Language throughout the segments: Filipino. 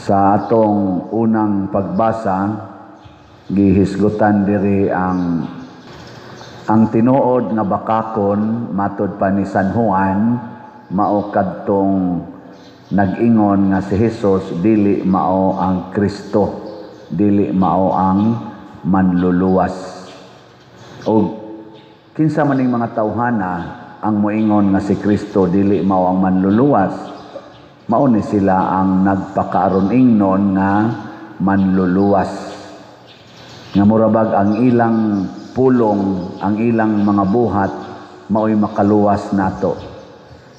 Sa atong unang pagbasa, gihisgutan diri ang tinuod nga bakakon matud pa ni San Juan mao kadtong nag-ingon nga si Jesus dili mao ang Kristo, dili mao ang manluluwas. O kinsa maning mga tawhana ang moingon nga si Kristo dili mao ang manluluwas, mao ni sila ang nagpakaaron ingnon nga manluluwas. Nga murabag ang ilang pulong, ang ilang mga buhat mao'y makaluwas nato.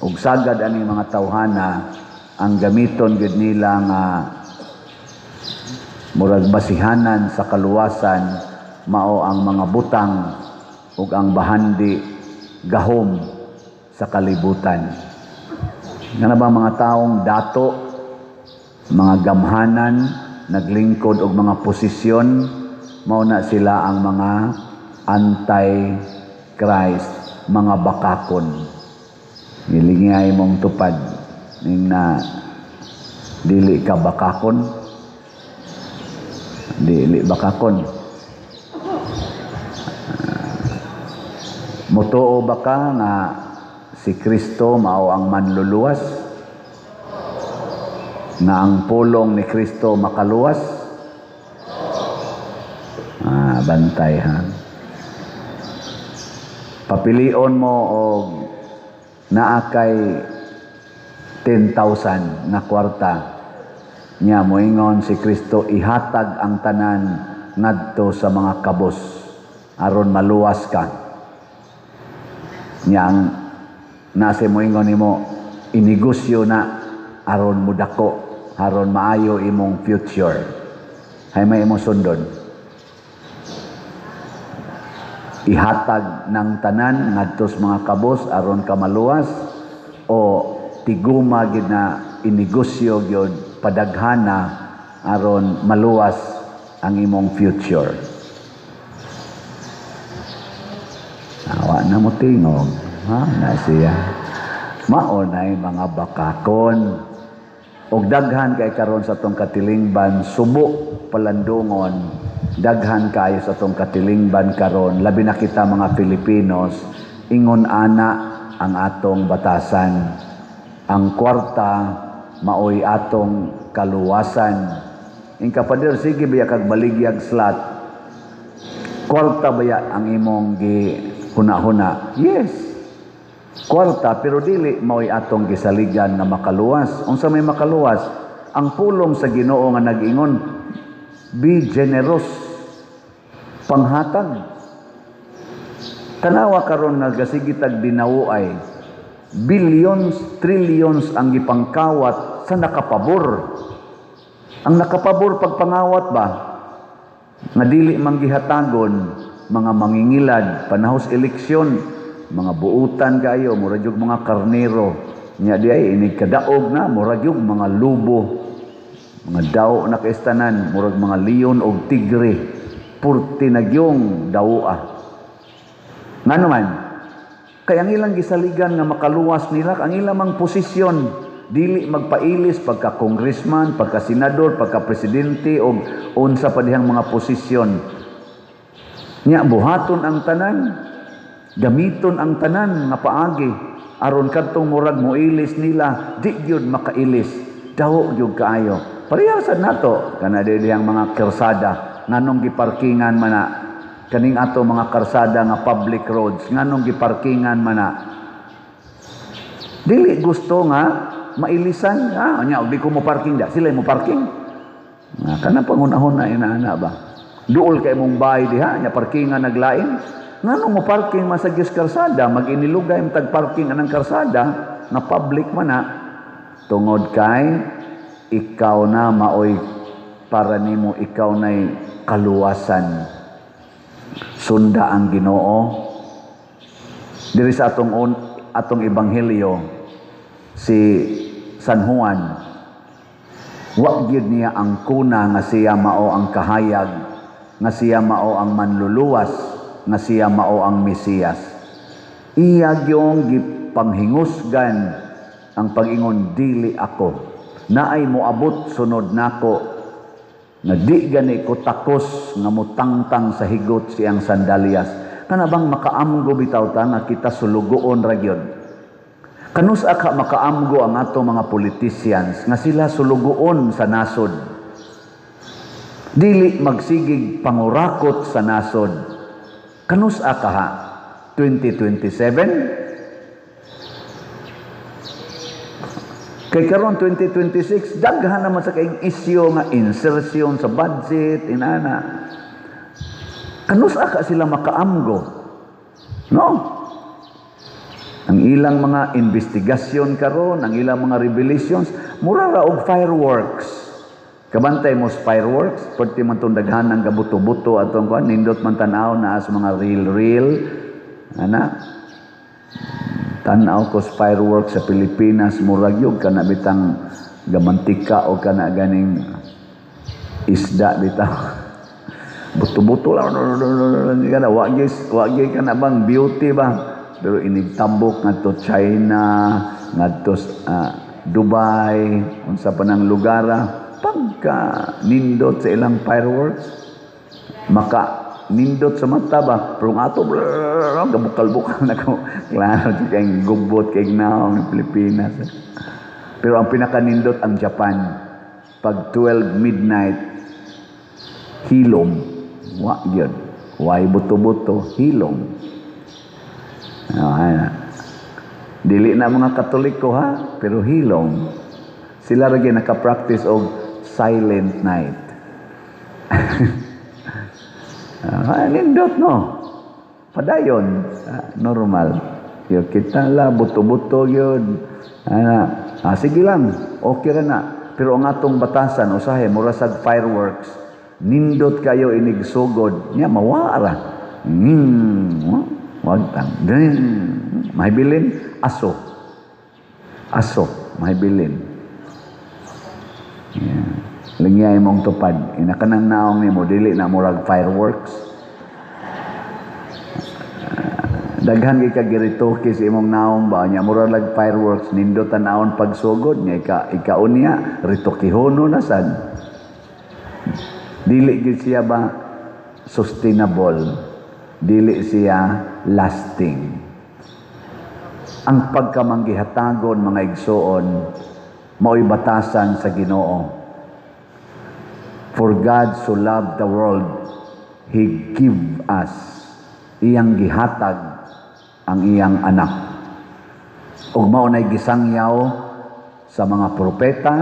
Ug sagad ani mga tawhana ang gamiton gid nila nga murag basihanan sa kaluwasan mao ang mga butang ug ang bahandi gahom sa kalibutan. Nga na ba mga taong dato, mga gamhanan, naglingkod og mga posisyon, mao na sila ang mga anti-Christ, mga bakakon. Nilingay mong tupad ning na dili ka bakakon, dili bakakon. Motoo ba ka nga si Kristo mao ang manluluwas, na ang pulong ni Kristo makaluwas? Bantay ha. Papilion mo og naa kay 10,000 na kwarta, nya moingon si Kristo ihatag ang tanan ngadto sa mga kabos aron maluwas ka. Nya ang nase moingon nimo inegosyo na aron mudako, aron maayo imong future. Hay may imong sundon. Ihatag ng tanan ngadto sa mga kabos aron ka maluwas, o tiguma gid na inegosyo gyud padaghana aron maluwas ang imong future. Awa na mo tingog. Na siya. Maunay mga bakakon. Og daghan kay karon sa tong katilingban, subo palandungon. Daghan kayo sa tong katilingban karon, labi na kita mga Filipinos, ingon ana ang atong batasan. Ang kwarta maoy atong kaluwasan. In kapader sige biya kag baligyag slot. Kwarta baya ang imong gi huna-huna? Yes. Kwarta, pero dili mao'y atong gisaligan na makaluwas. Unsa may makaluwas? Ang pulong sa Ginoo nga nag-ingon, be generous, panghatag. Tanawa karon nga gasigitag dinawuay, billions, trillions ang gipangkawat sa nakapabor. Ang nakapabor pagpangawat ba? Nga dili manggihatagon, mga mangingilad, panahos eleksyon, mga buutan kayo, murag yung mga karnero. Nya di ay inig kadaog na, murag yung mga lubo, mga daw na kaistanan, murag mga leon o tigre, purti na yung dawa. Nga naman, kaya ang ilang gisaligan nga makaluwas nila, ang ilang mang posisyon, dili magpailis pagka congressman, pagka senador, pagka presidente, o unsa pa dihang mga posisyon. Nya buhaton ang tanan, gamiton ang tanan nga paagi aron kadtong murag moilis nila di gyud makailis, daw gyud kaayo. Pareha sad nato kana dihang mga karsada nganong giparkingan man na kaning ato mga karsada nga public roads, nganong giparkingan man na dili gusto nga mailisan. Nya di ko mo parking da, sila mo parking. Kana pangunahon na inaana ba, duol kay mong bahay diha nya parkingan naglain. Nganong mo parking masagyos karsada, mag-inilugay mo tag-parking anang karsada, na public man na, tungod kay, ikaw na maoy, para nimo ikaw na'y kaluwasan. Sunda ang Ginoo. Diri sa atong ebanghelyo, si San Juan, wa gyud niya ang kuna nga siya mao ang kahayag, nga siya mao ang manluluwas, nga siya mao ang Mesiyas. Iya gyung gipanghingusgan ang pag-ingon dili ako. naay moabot sunod nako nga di gani ko takos nga mutangtang sa higot siyang sandalyas. Kana bang makaamgo bitaw ta nga kita sulugoon ra gyud. Kanus aka makaamgo ang ato mga politicians nga sila sulugoon sa nasod. Dili magsigig pangurakot sa nasod. Kanus aka ha 2027 kay karon 2026 daghan naman sa kaing isyu nga insertion sa budget inana. Kanus aka sila makaamgo, no? Ang ilang mga investigasyon karon, ang ilang mga revelations mura ra og fireworks. Kabantay mo sa fireworks, perti man tong daghan ng gabuto-buto atong kuan nindot man tan-aw na as mga real ana. Tanaw ko sa fireworks sa Pilipinas, murag yun, kana bitang gamantika o kana ganing isda bitaw. Buto-buto lang, wagi ka na bang beauty ba? Pero inigtambok nga to China, nga to Dubai, unsa pa ng lugara, pagka nindot sa ilang fireworks, maka nindot sa mata ba, pero nga ito, kabukal-bukal na ko. Klaro, kayong gubot, kayong naong ng Pilipinas. Pero ang pinakanindot ang Japan. Pag 12 midnight, hilom. Wa yun. Why buto-buto, hilom. Dili na mga Katoliko ha, pero hilom. Sila rin nakapractice og silent night. Nindot no. Padayon, normal. Yo kita la buto-buto yun. Sige lang, okay ra na. Pero ang atong batasan usahay mura sad fireworks. Nindot kayo inigsugod, nya mawara. Wag tang. Mahibilin aso. Aso, mahibilin. Yeah. Lingyay mong tupad. Inakanang naong nimo dili na murag fireworks. Daghan kay kagiritoke sa imong naong ba nya murag lag fireworks nindot tanawon pagsugod nya ikaon niya ritokihono na sad. Dili gid siya ba sustainable. Dili siya lasting. Ang pagkamanggihatagon mga igsoon mao'y batasan sa Ginoo. For God so loved the world, He give us, iyang gihatag ang iyang anak. Ug mao nay gisangyaw sa mga propeta,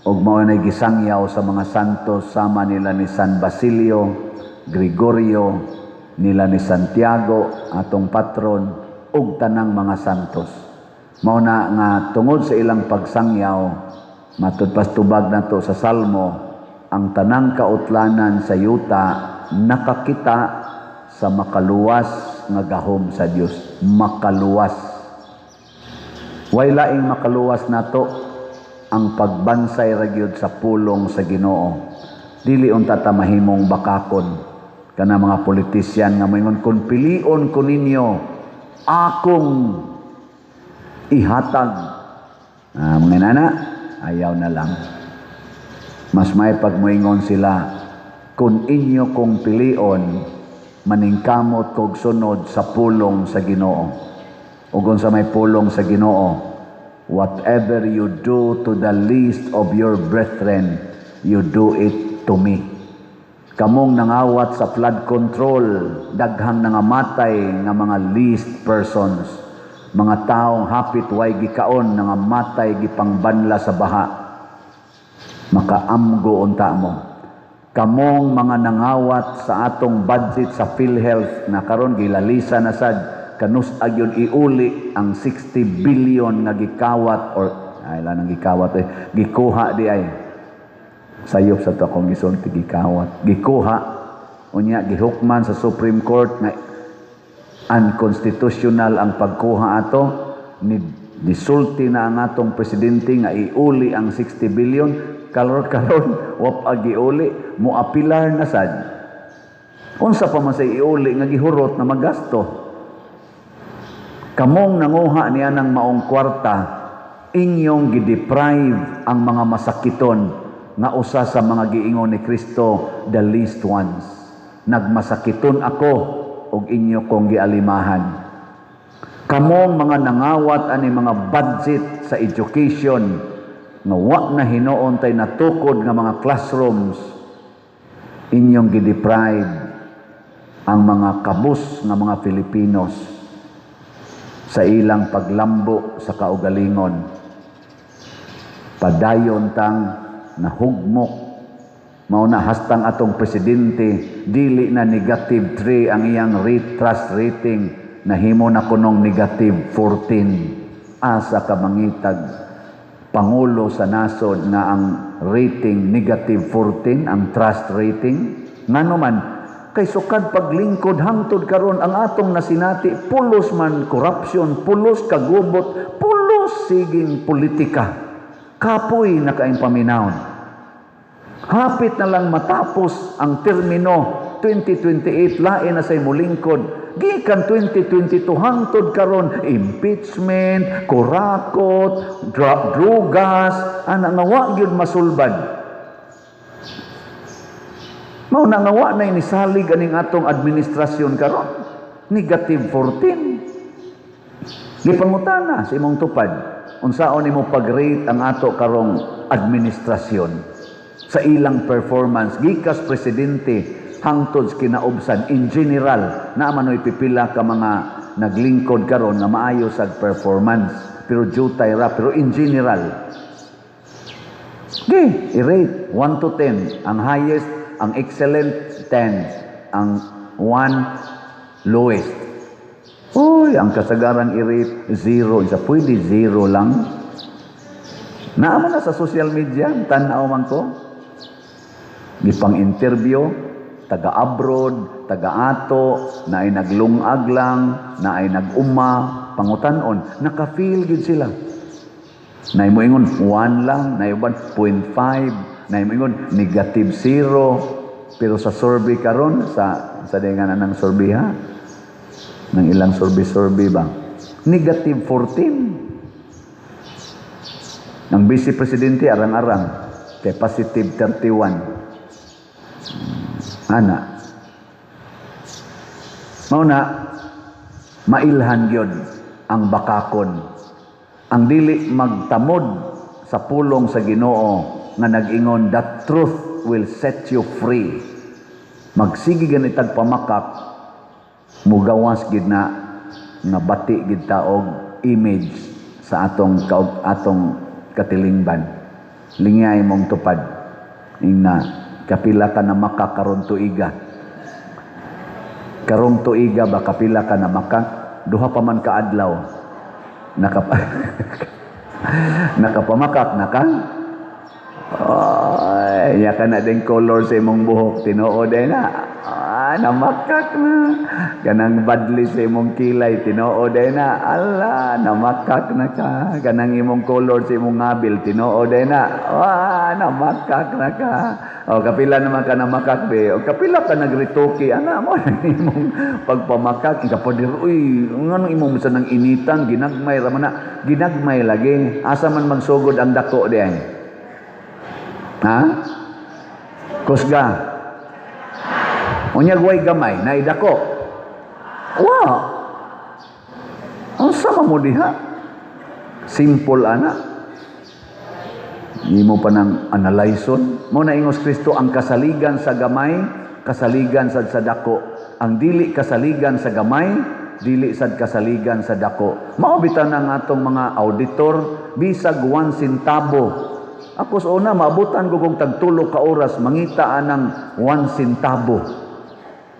ug mao nay gisangyaw sa mga santos sama nila ni San Basilio, Gregorio, nila ni Santiago, atong patron, ug tanang mga santos. Mao na nga tungod sa ilang pagsangyaw, matud pastubag nato sa Salmo, ang tanang kautlanan sa yuta nakakita sa makaluwas nga gahom sa Dios. Makaluwas. Way laing makaluwas nato ang pagbansay ra gyud sa pulong sa Ginoo. Dili unta ta mahimong bakakon kana mga politisyan nga moingon kun pilion ko ninyo akong ihatag. Mga nana, ayaw na lang. Mas may pagmoingon sila, kung inyo kong pilion, maningkamot kog sunod sa pulong sa Ginoo. Ug sa may pulong sa Ginoo, whatever you do to the least of your brethren, you do it to me. Kamong nangawat sa flood control, daghang nangamatay nga mga least persons, mga taong hapit way gikaon nangamatay gipangbanla sa baha. Makaamgo unta mo. Kamong mga nangawat sa atong budget sa PhilHealth na karon gilalisa na sad kanus agyon iuli ang 60 billion nga gikawat or ay lanang gikawat gikuha di ay sayop sa to akong gisulti gikawat gikuha unya gihukman sa Supreme Court na unconstitutional ang pagkuha ato ni disulti na ang atong presidente nga iuli ang 60 billion karon wap agiuli mo apilar na sad unsa pa man sa iuli nga gihurot na magasto kamong nanguha niya ng maong kwarta inyong gideprive ang mga masakiton nga usa sa mga giingon ni Kristo, the least ones. Nagmasakiton ako ug inyo kong gialimahan. Kamong mga nangawat ani mga budget sa education nga wa na hinuon tay natukod nga mga classrooms, inyong gideprive ang mga kabus nga mga Filipinos sa ilang paglambo sa kaugalingon. Padayon tang nahugmok. Mao na hastang atong presidente dili na negative 3 ang iyang trust rating, nahimo na kunong negative 14. Asa ka mangitag pangulo sa nasod nga ang rating negative 14 ang trust rating? Ngano man kay sukad paglingkod hangtod karon ang atong nasinati pulos man corruption, pulos kagubot, pulos siging politika. Kapoy na kaing paminawon. Hapit na lang matapos ang termino 2028, lain na say mulingkod. Gikan 2022 hangtod karon impeachment, kurakot, drugas, ana nga wa gyud masulbad. Mao na nga wa na inisalig aning atong administrasyon karon. Negative 14. Gipangutana sa imong tupad, unsaon nimo pag-rate ang ato karong administrasyon sa ilang performance gikas presidente hangtod kinaubsan in general na manoy pipila ka mga naglingkod karon nga maayo sa performance pero jutay ra pero in general i-rate 1 to 10 ang highest, ang excellent 10, ang 1 lowest. Uy, ang kasagaran i-rate 0. Isa pwede 0 lang. Naama na sa social media, tanaw man ko. Gipang interview, taga-abroad, taga-ato, na ay naglungag lang, na ay nag-uma, pangutanon, naka-feel good sila. Na mo ingon 1 lang, na iban 0.5, na mo ingon negative 0. Pero sa survey karon sa denganan ng survey ha, ng ilang survey ba? Negative 14. Ang Vice Presidente arang-arang kay positive 31. Ana. Mao na mailhan gyud ang bakakon. Ang dili magtamod sa pulong sa Ginoo nga nag-ingon, "The truth will set you free." Magsigi ganitag pamakak mugawas gid na nga bati gid taog image sa atong katilingban. Lingay mong tupad ingna kapila ka na makakaron tuiga. Karong tuiga ba kapila ka na maka? Duha pa man ka adlaw. Nakapamakak na ka? Ay, ya ka na din color sa imong buhok, tinuod na. Namakak na. Ganang badli sa imong kilay, tinuod na. Ala, namakak na ka. Ganang imong color sa imong ngabil, tinuod na. Namakak na ka. O, kapila naman ka namakak, be. O, kapila ka nagrituki. Ana mo, imong pagpamakak. Kapadir, uy, anong imong sa nang initan, ginagmay, ramana. Ginagmay lagi. Asa man magsugod ang dako diyan. Ha? Kusga. Unya guway gamay, naidako. Wow. Ang sama mo diha. Simple ana. Di mo pa nang analyson. Mo na ingos Kristo ang kasaligan sa gamay, kasaligan sa dako. Ang dili kasaligan sa gamay, dili sad kasaligan sa dako. Mao bitan ang atong mga auditor bisag 1 centavo. Ako sa una, maabutan ko kung tagtulo ka oras, mangita anang 1 centavo.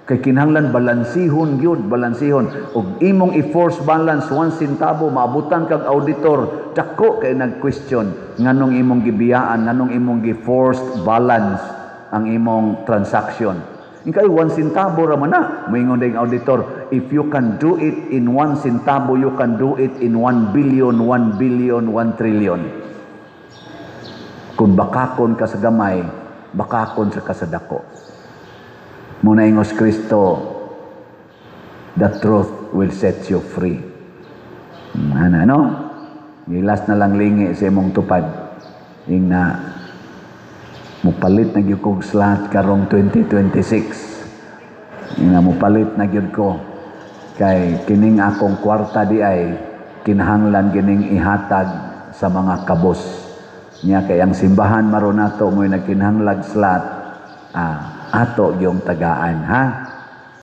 Kay kinahanglan balansihon yun, balansihon. O imong i-force balance 1 centavo, maabutan kag auditor, dako kay nag-question, nganong imong gibiyaan, nganong imong gi-forced balance ang imong transaction. Kay 1 centavo raman na, moingon ding auditor, if you can do it in 1 centavo, you can do it in 1 billion, 1 billion, 1 trillion. Kung bakakon ka sa gamay, bakakon sa kasadako. Muna ingos Kristo, the truth will set you free. Ano? Gilas na lang lingi sa imong tupad. Ing na mupalit na gyud kog slot karong 2026. Ing na mupalit na gyud ko kay kining akong kwarta di ay kinahanglan gining ihatag sa mga kabos. Nya kay ang simbahan maron nato mo'y nagkinahanglag slot ato yung tagaan ha.